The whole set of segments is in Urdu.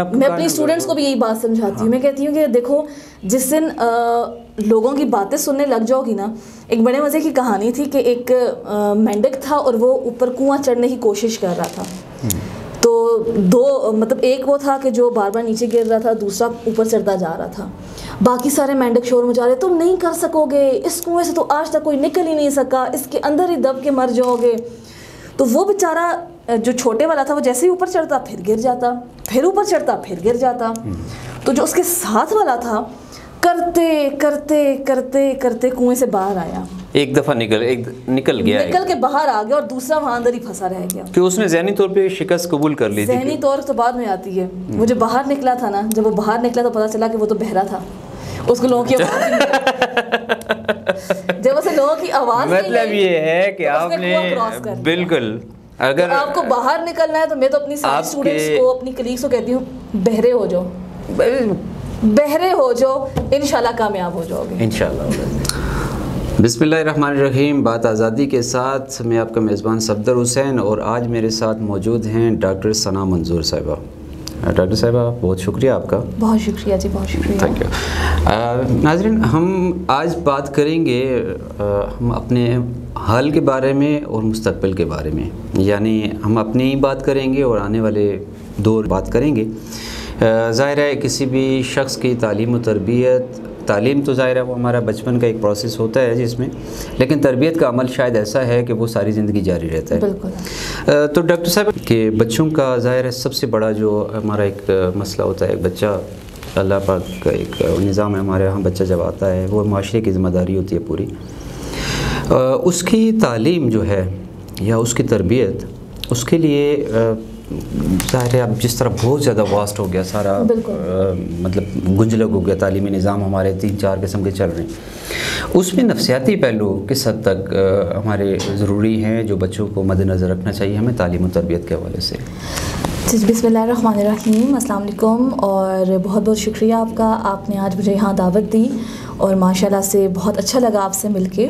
میں اپنی اسٹوڈنٹس کو بھی یہی بات سمجھاتی ہوں. میں کہتی ہوں کہ دیکھو جس دن لوگوں کی باتیں سننے لگ جاؤ گی نا. ایک بڑے مزے کی کہانی تھی کہ ایک مینڈک تھا اور وہ اوپر کنواں چڑھنے کی کوشش کر رہا تھا. تو دو مطلب ایک وہ تھا کہ جو بار بار نیچے گر رہا تھا, دوسرا اوپر چڑھتا جا رہا تھا. باقی سارے مینڈک شور مچا رہے, تم نہیں کر سکو گے, اس کنویں سے تو آج تک کوئی نکل ہی نہیں سکا, اس کے اندر ہی دب کے مر جاؤ گے. تو وہ بیچارہ جو چھوٹے والا تھا وہ جیسے ہی اوپر چڑھتا پھر گر جاتا, پھر اوپر چڑھتا پھر گر جاتا. تو جو اس کے ساتھ والا تھا کرتے کرتے کرتے کرتے کنویں سے باہر آیا, ایک دفعہ نکل گیا, نکل کے باہر آ گیا, اور دوسرا وہاں اندر ہی پھنسا رہ گیا. کہ اس نے ذہنی طور پہ شکست قبول کر لی تھی. ذہنی طور تو بعد میں آتی ہے. وہ جو باہر نکلا تھا نا, جب وہ باہر نکلا تو پتا چلا کہ وہ تو بہرا تھا. اس کو لوگوں کی جب اسے لوگوں کی آواز مطلب یہ ہے کہ آپ نے بالکل, اگر آپ کو باہر نکلنا ہے تو میں تو اپنی ساری اسٹوڈنٹس کو, اپنی کلیگس کو کہتی ہوں بہرے ہو جاؤ, بہرے ہو جاؤ, انشاءاللہ کامیاب ہو جاؤ گے انشاءاللہ. بسم اللہ الرحمن الرحیم. بات آزادی کے ساتھ میں آپ کا میزبان صفدر حسین, اور آج میرے ساتھ موجود ہیں ڈاکٹر ثنا منظور صاحبہ. ڈاکٹر صاحبہ بہت شکریہ آپ کا. بہت شکریہ جی, بہت شکریہ. Thank you. ناظرین, ہم آج بات کریں گے ہم اپنے حال کے بارے میں اور مستقبل کے بارے میں, یعنی ہم اپنی بات کریں گے اور آنے والے دور بات کریں گے. ظاہر ہے کسی بھی شخص کی تعلیم و تربیت, تعلیم تو ظاہر ہے وہ ہمارا بچپن کا ایک پروسیس ہوتا ہے جس میں, لیکن تربیت کا عمل شاید ایسا ہے کہ وہ ساری زندگی جاری رہتا ہے. بالکل. تو ڈاکٹر صاحب کہ بچوں کا ظاہر ہے سب سے بڑا جو ہمارا ایک مسئلہ ہوتا ہے, ایک بچہ اللہ پاک کا ایک نظام ہے ہمارے یہاں, بچہ جب آتا ہے وہ معاشرے کی ذمہ داری ہوتی ہے پوری. اس کی تعلیم جو ہے یا اس کی تربیت, اس کے لیے ظاہر ہے اب جس طرح بہت زیادہ واسٹ ہو گیا سارا, مطلب گنجلک ہو گیا تعلیمی نظام, ہمارے 3-4 قسم کے چل رہے ہیں. اس میں نفسیاتی پہلو کس حد تک ہمارے ضروری ہیں جو بچوں کو مد نظر رکھنا چاہیے ہمیں تعلیم و تربیت کے حوالے سے؟ بسم اللہ الرحمن الرحیم. السلام علیکم, اور بہت بہت شکریہ آپ کا, آپ نے آج مجھے یہاں دعوت دی, اور ماشاءاللہ سے بہت اچھا لگا آپ سے مل کے.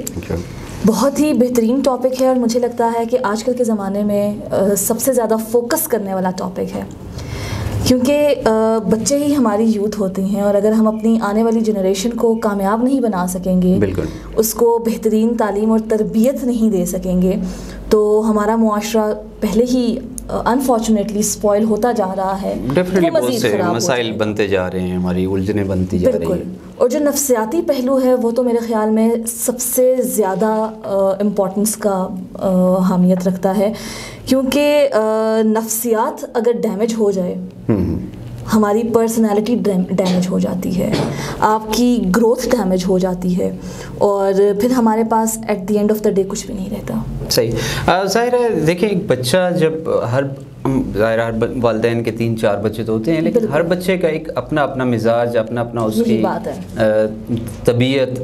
بہت ہی بہترین ٹاپک ہے, اور مجھے لگتا ہے کہ آج کل کے زمانے میں سب سے زیادہ فوکس کرنے والا ٹاپک ہے, کیونکہ بچے ہی ہماری یوتھ ہوتے ہیں, اور اگر ہم اپنی آنے والی جنریشن کو کامیاب نہیں بنا سکیں گے, اس کو بہترین تعلیم اور تربیت نہیں دے سکیں گے, تو ہمارا معاشرہ پہلے ہی انفارچونیٹلی سپوائل ہوتا جا رہا ہے. بہت سے مسائل بنتے جا رہے ہیں, ہماری الجھنیں بنتی جا رہی ہیں. اور جو نفسیاتی پہلو ہے وہ تو میرے خیال میں سب سے زیادہ امپورٹنس کا اہمیت رکھتا ہے, کیونکہ نفسیات اگر ڈیمیج ہو جائے, ہماری پرسنالٹی ڈیمیج ہو جاتی ہے, آپ کی گروتھ ڈیمیج ہو جاتی ہے, اور پھر ہمارے پاس at the end of the day کچھ بھی نہیں رہتا. صحیح. ظاہر ہے دیکھیں ایک بچہ جب ہر والدین کے 3-4 بچے تو ہوتے ہیں, لیکن ہر بچے کا ایک اپنا اپنا مزاج, اپنا اپنا اس کی طبیعت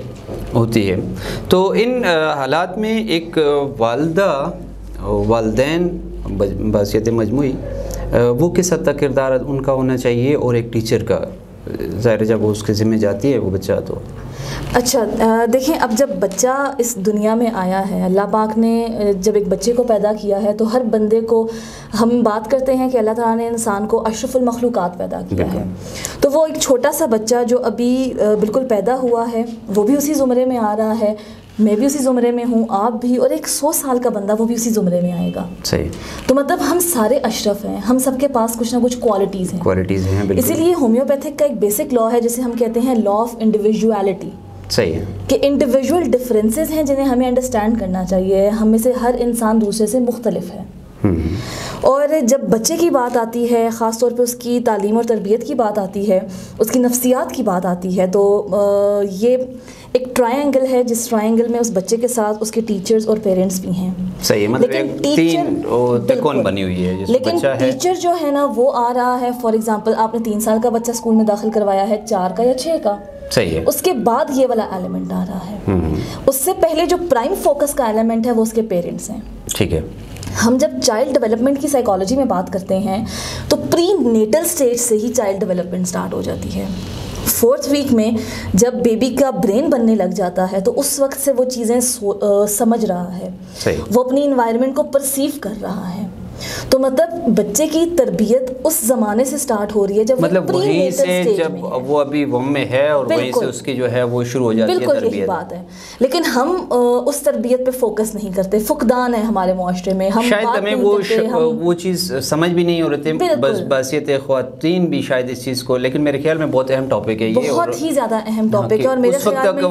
ہوتی ہے. تو ان حالات میں ایک والدہ, والدین بحیثیت مجموعی, وہ کس حد تک کردار ان کا ہونا چاہیے, اور ایک ٹیچر کا ظاہر جب وہ اس کے ذمہ جاتی ہے وہ بچہ. تو اچھا دیکھیں, اب جب بچہ اس دنیا میں آیا ہے, اللہ پاک نے جب ایک بچے کو پیدا کیا ہے, تو ہر بندے کو, ہم بات کرتے ہیں کہ اللہ تعالیٰ نے انسان کو اشرف المخلوقات پیدا کیا ہے, تو وہ ایک چھوٹا سا بچہ جو ابھی بالکل پیدا ہوا ہے وہ بھی اسی زمرے میں آ رہا ہے, میں بھی اسی زمرے میں ہوں, آپ بھی, اور ایک 100 سال کا بندہ وہ بھی اسی زمرے میں آئے گا. صحیح. تو مطلب ہم سارے اشرف ہیں, ہم سب کے پاس کچھ نہ کچھ کوالٹیز ہیں. اسی لیے ہومیوپیتھک کا ایک بیسک لا ہے جسے ہم کہتے ہیں لا آف انڈیویژویلٹی. صحیح ہے کہ انڈیویژول ڈفرینسز ہیں جنہیں ہمیں انڈرسٹینڈ کرنا چاہیے. ہم میں سے ہر انسان دوسرے سے مختلف ہے. اور جب بچے کی بات آتی ہے, خاص طور پہ اس کی تعلیم اور تربیت کی بات آتی ہے, اس کی نفسیات کی بات آتی ہے, تو یہ ایک ٹرائنگل ہے جس ٹرائنگل میں اس بچے کے ساتھ اس کے ٹیچرز اور پیرنٹس بھی ہیں. صحیح, مطلب تین تکون بنی ہوئی ہے. لیکن ٹیچر جو ہے نا وہ آ رہا ہے, فار ایگزامپل آپ نے 3 سال کا بچہ اسکول میں داخل کروایا ہے, 4 کا یا 6 کا, صحیح ہے, اس کے بعد یہ والا ایلیمنٹ آ رہا ہے. اس سے پہلے جو پرائم فوکس کا ایلیمنٹ ہے وہ اس کے پیرنٹس ہیں. ٹھیک ہے. ہم جب چائلڈ ڈیولپمنٹ کی سائیکالوجی میں بات کرتے ہیں تو پری نیٹل سٹیج سے ہی چائلڈ ڈیولپمنٹ سٹارٹ ہو جاتی ہے. 4th ویک میں جب بیبی کا برین بننے لگ جاتا ہے تو اس وقت سے وہ چیزیں سمجھ رہا ہے, وہ اپنی انوائرمنٹ کو پرسیو کر رہا ہے, تو مطلب بچے کی تربیت اس زمانے سے سٹارٹ ہو رہی ہے جب مطلب وہیں سے جب وہ ابھی وم میں ہے اور وہیں سے اس کی جو ہے وہ شروع ہو جاتی ہے تربیت. بالکل یہی بات ہے. لیکن ہم اس تربیت پہ فوکس نہیں کرتے. فقدان ہے ہمارے معاشرے میں. ہم شاید ہمیں وہ چیز سمجھ بھی نہیں ہو رہے تھے. بس بحثیت خواتین بھی شاید اس چیز کو, لیکن میرے خیال میں بہت اہم ٹاپک ہے یہ, بہت ہی زیادہ اہم ٹاپک ہے. اور میرے خیال میں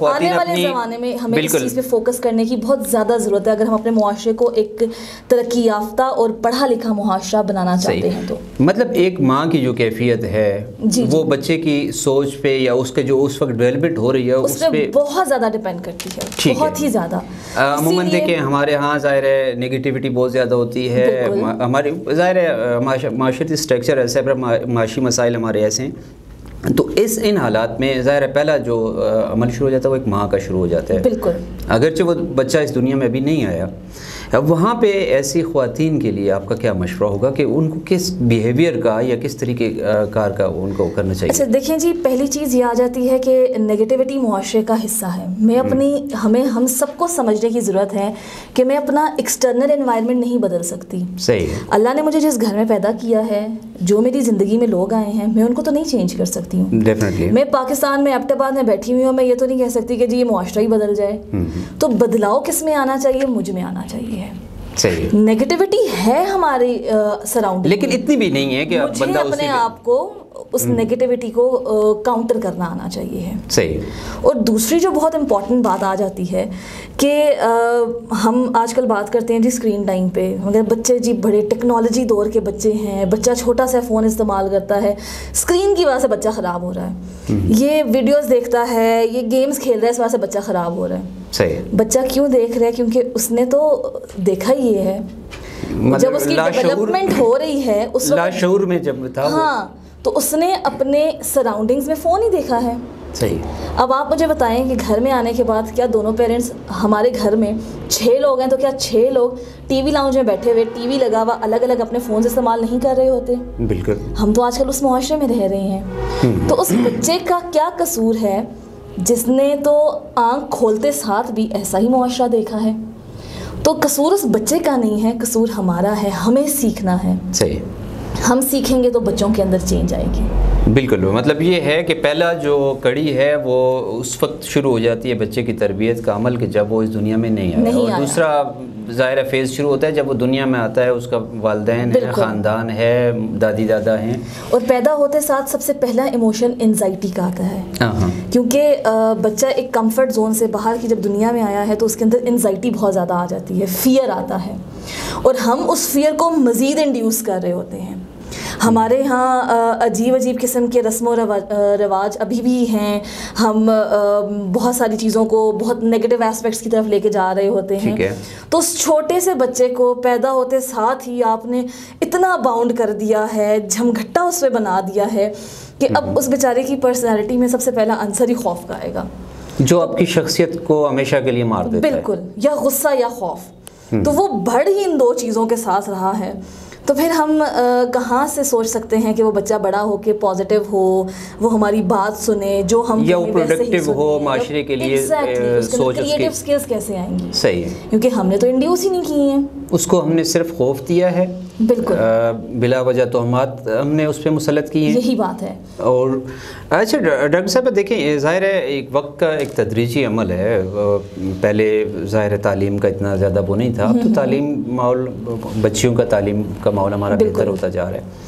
آنے والے زمانے میں ہمیں اس چیز پہ فوکس کرنے کی بہت زیادہ ضرورت ہے اگر ہم اپنے معاشرے کو ایک ترقی یافتہ اور پڑھا لکھا معاشرہ بنانا چاہتے ہیں. تو مطلب ایک ماں کی جو کیفیت ہے وہ بچے کی سوچ پہ یا اس کے جو اس وقت ڈیولپمنٹ ہو رہی ہے اس پہ بہت زیادہ ڈیپینڈ کرتی ہے, بہت ہی زیادہ. عموماً دیکھیں ہمارے ہاں ظاہر ہے نگیٹیوٹی بہت زیادہ ہوتی ہے. ہماری ظاہر ہے معاشرتی اسٹرکچر ایسا ہے, معاشی مسائل ہمارے ایسے ہیں. تو ان حالات میں ظاہر ہے پہلا جو عمل شروع ہو جاتا ہے وہ ایک ماں کا شروع ہو جاتا ہے. بالکل. اگرچہ وہ بچہ اس دنیا میں ابھی نہیں آیا, وہاں پہ ایسی خواتین کے لیے آپ کا کیا مشورہ ہوگا کہ ان کو کس بیہیویئر کا یا کس طریقے کار کا ان کو کرنا چاہیے؟ اچھا دیکھیں جی, پہلی چیز یہ آ جاتی ہے کہ نگیٹیوٹی معاشرے کا حصہ ہے. ہم سب کو سمجھنے کی ضرورت ہے کہ میں اپنا ایکسٹرنل انوائرمنٹ نہیں بدل سکتی. صحیح ہے. اللہ نے مجھے جس گھر میں پیدا کیا ہے, جو میری زندگی میں لوگ آئے ہیں, میں ان کو تو نہیں چینج کر سکتی ہوں. ڈیفینیٹلی. میں پاکستان میں ایبٹ آباد میں بیٹھی ہوئی ہوں, میں یہ تو نہیں کہہ سکتی کہ جی یہ معاشرہ ہی بدل جائے. تو بدلاؤ کس میں آنا چاہیے؟ مجھ میں آنا چاہیے. صحیح. نیگیٹیوٹی ہے ہماری سراؤنڈنگ, لیکن اتنی بھی نہیں ہے کہ بندہ اپنے آپ کو اس نیگیٹیوٹی کو کاؤنٹر کرنا آنا چاہیے ہے. صحیح. اور دوسری جو بہت امپورٹنٹ بات آ جاتی ہے کہ ہم آج کل بات کرتے ہیں جی اسکرین ٹائم پہ, مگر بچے جی بڑے ٹیکنالوجی دور کے بچے ہیں, بچہ چھوٹا سا فون استعمال کرتا ہے, اسکرین کی وجہ سے بچہ خراب ہو رہا ہے. یہ ویڈیوز دیکھتا ہے, یہ گیمز کھیل رہا ہے, اس وجہ سے بچہ خراب ہو رہا ہے. صحیح. بچہ کیوں دیکھ رہا ہے؟ کیونکہ اس نے تو دیکھا ہی یہ ہے, جب اس کی ڈیولپمنٹ ہو رہی ہے اس وقت لاشعور میں جب تھا, ہاں, تو اس نے اپنے سراؤنڈنگز میں فون ہی دیکھا ہے. صحیح. اب آپ مجھے بتائیں کہ گھر میں آنے کے بعد کیا دونوں پیرنٹس, ہمارے گھر میں 6 لوگ ہیں تو کیا 6 لوگ ٹی وی لاؤنج میں بیٹھے ہوئے, ٹی وی لگا ہوا, الگ الگ اپنے فونز استعمال نہیں کر رہے ہوتے؟ بالکل. ہم تو آج کل اس معاشرے میں رہ رہے ہیں. تو اس بچے کا کیا قصور ہے جس نے تو آنکھ کھولتے ساتھ بھی ایسا ہی معاشرہ دیکھا ہے؟ تو قصور اس بچے کا نہیں ہے, قصور ہمارا ہے. ہمیں سیکھنا ہے. صحیح. ہم سیکھیں گے تو بچوں کے اندر چینج آئے گی. بالکل. مطلب یہ ہے کہ پہلا جو کڑی ہے وہ اس وقت شروع ہو جاتی ہے بچے کی تربیت کا عمل کہ جب وہ اس دنیا میں نہیں آیا, اور دوسرا ظاہر فیز شروع ہوتا ہے جب وہ دنیا میں آتا ہے, اس کا والدین ہے, خاندان ہے, دادی دادا ہیں. اور پیدا ہوتے ساتھ سب سے پہلا ایموشن انزائٹی کا آتا ہے, کیونکہ بچہ ایک کمفرٹ زون سے باہر کی جب دنیا میں آیا ہے تو اس کے اندر انزائٹی بہت زیادہ آ جاتی ہے, فیئر آتا ہے, اور ہم اس فیئر کو مزید انڈیوس کر رہے ہوتے ہیں. ہمارے ہاں عجیب عجیب قسم کے رسم و رواج ابھی بھی ہیں. ہم بہت ساری چیزوں کو بہت نیگیٹو ایسپیکٹس کی طرف لے کے جا رہے ہوتے ہیں. تو اس چھوٹے سے بچے کو پیدا ہوتے ساتھ ہی آپ نے اتنا باؤنڈ کر دیا ہے, جھمگھٹا اس پہ بنا دیا ہے کہ اب اس بیچارے کی پرسنالٹی میں سب سے پہلا عنصر ہی خوف کا آئے گا, جو آپ کی شخصیت کو ہمیشہ کے لیے مار دیتا ہے. بالکل. یا غصہ یا خوف. تو وہ بڑھ ہی ان 2 چیزوں کے ساتھ رہا ہے. تو پھر ہم کہاں سے سوچ سکتے ہیں کہ وہ بچہ بڑا ہو کے پازیٹیو ہو, وہ ہماری بات سنے, جو ہم یا وہ پروڈکٹیو ہو معاشرے کے لیے, سوچ کریٹیو سکلز کیسے آئیں گی؟ صحیح ہے. کیونکہ ہم نے تو انڈیوس ہی نہیں کی ہیں, اس کو ہم نے صرف خوف دیا ہے. بالکل. بلا وجہ تہمات ہم نے اس پہ مسلط کی ہیں. یہی بات ہے. اور اچھا ڈاکٹر صاحب دیکھیں, ظاحر ہے ایک وقت کا ایک تدریجی عمل ہے. پہلے ظاہر تعلیم کا اتنا زیادہ وہ نہیں تھا, اب تو تعلیم ماحول, بچیوں کا تعلیم کا ماحول ہمارا بہتر ہوتا جا رہا ہے.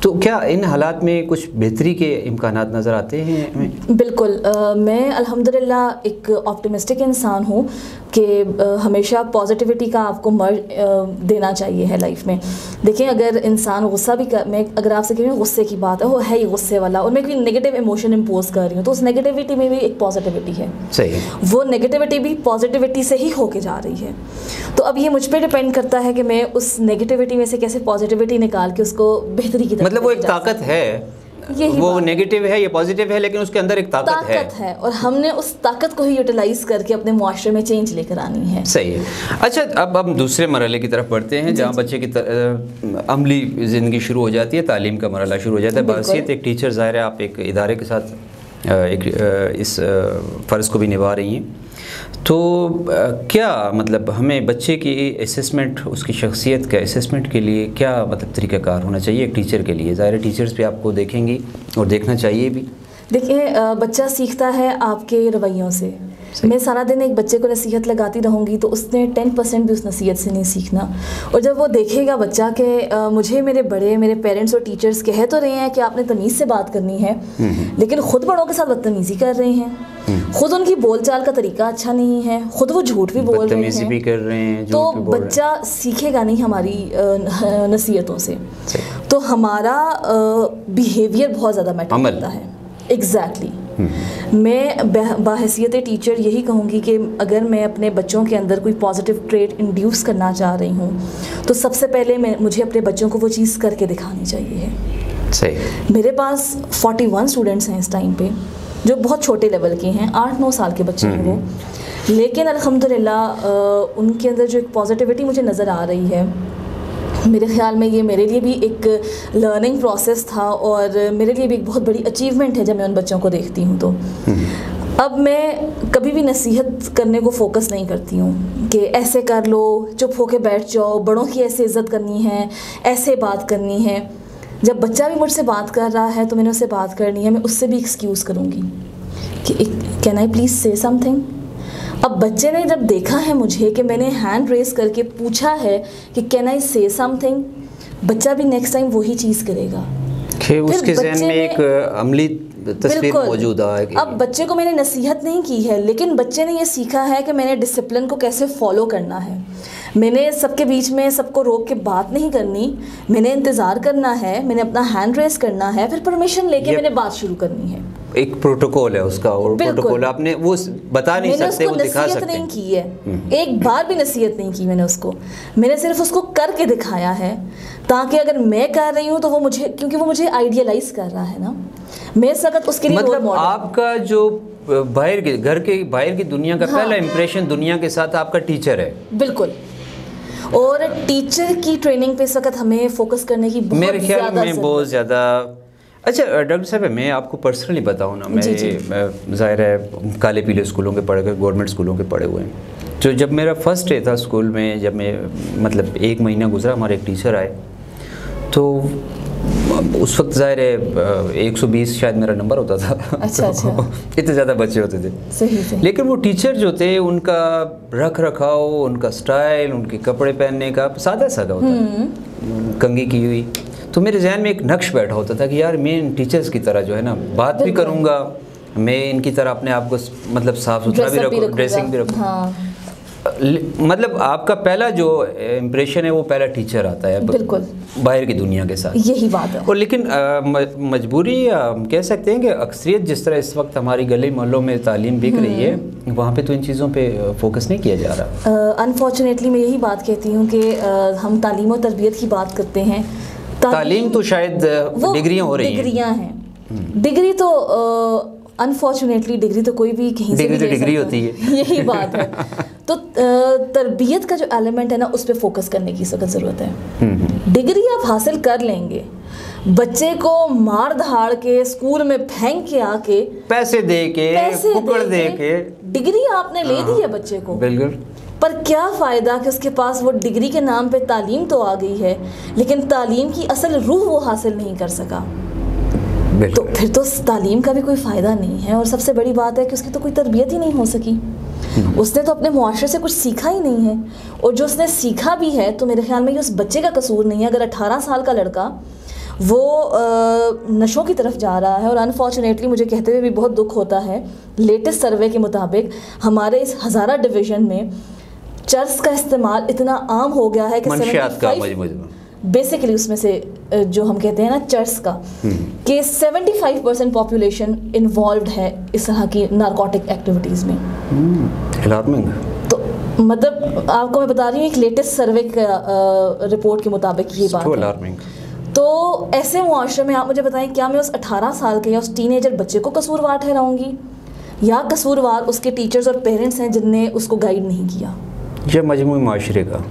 تو کیا ان حالات میں کچھ بہتری کے امکانات نظر آتے ہیں ہمیں؟ بالکل. میں الحمدللہ ایک آپٹیمسٹک انسان ہوں کہ ہمیشہ پازیٹیوٹی کا آپ کو دینا چاہیے ہے لائف میں. دیکھیں اگر انسان غصہ بھی میں اگر آپ سے کہوں غصے کی بات ہے, وہ ہے ہی غصے والا, اور میں کوئی نگیٹیو ایموشن امپوز کر رہی ہوں, تو اس نگیٹیوٹی میں بھی ایک پازیٹیوٹی ہے. صحیح. وہ نگیٹیوٹی بھی پازیٹیوٹی سے ہی ہو کے جا رہی ہے. تو اب یہ مجھ پہ ڈپینڈ کرتا ہے کہ میں اس نگیٹیوٹی میں سے کیسے پازیٹیوٹی نکال کے اس کو بہتری کی طرف, مطلب وہ ایک طاقت ہے, وہ نیگیٹو ہے, یہ پازیٹیو ہے, لیکن اس کے اندر ایک طاقت ہے, اور ہم نے اس طاقت کو ہی یوٹیلائز کر کے اپنے معاشرے میں چینج لے کر آنی ہے. صحیح ہے. اچھا اب ہم دوسرے مرحلے کی طرف بڑھتے ہیں جہاں بچے کی عملی زندگی شروع ہو جاتی ہے, تعلیم کا مرحلہ شروع ہو جاتا ہے. بحیثیت ایک ٹیچر ظاہر ہے آپ ایک ادارے کے ساتھ اس فرض کو بھی نبھا رہی ہیں. تو کیا مطلب ہمیں بچے کی اسسمنٹ، اس کی شخصیت کا اسسمنٹ کے لیے کیا مطلب طریقہ کار ہونا چاہیے ایک ٹیچر کے لیے؟ ظاہر ہے ٹیچرز بھی آپ کو دیکھیں گی اور دیکھنا چاہیے بھی. دیکھیں بچہ سیکھتا ہے آپ کے رویوں سے. میں سارا دن ایک بچے کو نصیحت لگاتی رہوں گی تو اس نے 10% بھی اس نصیحت سے نہیں سیکھنا. اور جب وہ دیکھے گا بچہ کہ مجھے میرے پیرنٹس اور ٹیچرز کہہ تو رہے ہیں کہ آپ نے تمیز سے بات کرنی ہے، لیکن خود بڑوں کے ساتھ بدتمیزی کر رہے ہیں، خود ان کی بول چال کا طریقہ اچھا نہیں ہے، خود وہ جھوٹ بھی بول رہے ہیں، تو بچہ سیکھے گا نہیں ہماری نصیحتوں سے. تو ہمارا بیہیویئر بہت زیادہ میٹر کرتا ہے. ایگزیکٹلی. میں باحثیت ٹیچر یہی کہوں گی کہ اگر میں اپنے بچوں کے اندر کوئی پازیٹیو ٹریٹ انڈیوس کرنا چاہ رہی ہوں تو سب سے پہلے مجھے اپنے بچوں کو وہ چیز کر کے دکھانی چاہیے. صحیح. میرے پاس 41 اسٹوڈنٹس ہیں اس ٹائم پہ جو بہت چھوٹے لیول کے ہیں، 8-9 سال کے بچے ہیں وہ، لیکن الحمدللہ ان کے اندر جو ایک پازیٹیوٹی مجھے نظر آ رہی ہے. میرے خیال میں یہ میرے لیے بھی ایک لرننگ پروسیس تھا اور میرے لیے بھی ایک بہت بڑی اچیومنٹ ہے جب میں ان بچوں کو دیکھتی ہوں. تو اب میں کبھی بھی نصیحت کرنے کو فوکس نہیں کرتی ہوں کہ ایسے کر لو، چپ ہو کے بیٹھ جاؤ، بڑوں کی ایسے عزت کرنی ہے، ایسے بات کرنی ہے. جب بچہ بھی مجھ سے بات کر رہا ہے تو میں نے اس سے بات کرنی ہے، میں اس سے بھی ایکسکیوز کروں گی کہ کین آئی پلیز سے سم تھنگ. اب بچے نے جب دیکھا ہے مجھے کہ میں نے ہینڈ ریز کر کے پوچھا ہے کہ کین آئی سے سم تھنگ، بچہ بھی نیکسٹ ٹائم وہی چیز کرے گا کہ اس کے ذہن میں ایک عملی تصویر موجود ہے. اب بچے کو میں نے نصیحت نہیں کی ہے، لیکن بچے نے یہ سیکھا ہے کہ میں نے ڈسپلن کو کیسے فالو کرنا ہے. میں نے سب کے بیچ میں سب کو روک کے بات نہیں کرنی، میں نے انتظار کرنا ہے، میں نے اپنا ہینڈ ریز کرنا ہے، پھر پرمیشن لے کے میں نے بات شروع کرنی ہے. ایک پروٹوکول ہے اس کا، اور پروٹوکول آپ نے وہ بتا نہیں سکتے، وہ دکھا سکتے ہیں. نہیں کی ہے، ایک بار بھی نصیحت نہیں کی میں نے اس کو، میں نے صرف اس کو کر کے دکھایا ہے تاکہ اگر میں کر رہی ہوں تو وہ مجھے، کیونکہ وہ مجھے آئیڈیلائز کر رہا ہے نا، میں اس وقت اس کے لیے مطلب آپ کا جو باہر کے گھر کے باہر کی دنیا کا پہلا امپریشن دنیا کے ساتھ آپ کا ٹیچر ہے. بالکل. اور ٹیچر کی ٹریننگ پہ اس وقت ہمیں فوکس کرنے کی میرے خیال میں بہت زیادہ. اچھا ڈاکٹر صاحب، میں آپ کو پرسنلی بتاؤں نا، میں ظاہر ہے کالے پیلے اسکولوں کے پڑھے ہوئے، گورنمنٹ اسکولوں کے پڑھے ہوئے ہیں. تو جب میرا فرسٹ ڈے تھا اسکول میں، جب میں مطلب 1 مہینہ گزرا، ہمارے ایک ٹیچر آئے تو اس وقت ظاہر ہے 120 شاید میرا نمبر ہوتا تھا. اچھا. اتنے زیادہ بچے ہوتے تھے. لیکن وہ ٹیچر جو تھے ان کا رکھ رکھاؤ، ان کا سٹائل، ان کے کپڑے پہننے کا سادہ سادہ ہوتا، کنگھی کی ہوئی. تو میرے ذہن میں ایک نقش بیٹھا ہوتا تھا کہ یار میں ان ٹیچرز کی طرح جو ہے نا بات بھی کروں گا، میں ان کی طرح اپنے آپ کو مطلب صاف ستھرا بھی رکھوں، ڈریسنگ بھی رکھوں. مطلب آپ کا پہلا جو امپریشن ہے وہ پہلا ٹیچر آتا ہے بالکل باہر کی دنیا کے ساتھ. یہی بات ہے. اور لیکن مجبوری ہم کہہ سکتے ہیں کہ اکثریت جس طرح اس وقت ہماری گلی محلوں میں تعلیم بک رہی ہے، وہاں پہ تو ان چیزوں پہ فوکس نہیں کیا جا رہا. انفارچونیٹلی میں یہی بات کہتی ہوں کہ ہم تعلیم و تربیت کی بات کرتے ہیں. تعلیم تو شاید ڈگریاں ہو رہی ہیں، ڈگریاں ہیں. ڈگری تو انفارچونیٹلی ڈگری تو کوئی بھی کہیں سے ڈگری ہوتی ہے، یہی بات ہے. تو تربیت کا جو ایلیمنٹ ہے نا اس پہ فوکس کرنے کی سخت ضرورت ہے. ڈگری آپ حاصل کر لیں گے، بچے کو مار دھاڑ کے اسکول میں پھینک کے آ کے پیسے دے کے پکڑ دے کے ڈگری آپ نے لے دی ہے بچے کو. بالکل. پر کیا فائدہ کہ اس کے پاس وہ ڈگری کے نام پہ تعلیم تو آ گئی ہے لیکن تعلیم کی اصل روح وہ حاصل نہیں کر سکا. تو پھر تو تعلیم کا بھی کوئی فائدہ نہیں ہے. اور سب سے بڑی بات ہے کہ اس کی تو کوئی تربیت ہی نہیں ہو سکی. اس نے تو اپنے معاشرے سے کچھ سیکھا ہی نہیں ہے. اور جو اس نے سیکھا بھی ہے تو میرے خیال میں یہ اس بچے کا قصور نہیں ہے. اگر 18 سال کا لڑکا وہ نشوں کی طرف جا رہا ہے، اور انفارچونیٹلی مجھے کہتے ہوئے بھی بہت دکھ ہوتا ہے، لیٹسٹ سروے کے مطابق ہمارے اس ہزارہ ڈویژن میں چرس کا استعمال اتنا عام ہو گیا ہے کہ بیسیکلی اس میں سے جو ہم کہتے ہیں نا چرس کا، کہ 75% پاپولیشن انوالوڈ ہے اس طرح کی نارکوٹک ایکٹیویٹیز میں. تو مطلب آپ کو میں بتا رہی ہوں ایک لیٹسٹ سروے کا رپورٹ کے مطابق یہ بات ہے. تو ایسے معاشرے میں آپ مجھے بتائیں کیا میں اس 18 سال کے یا اس ٹین ایجر بچے کو قصوروار ٹھہراؤں گی، یا قصوروار اس کے ٹیچرز اور پیرنٹس ہیں جن نے اس کو گائیڈ نہیں کیا، یا مجموعی معاشرے کا؟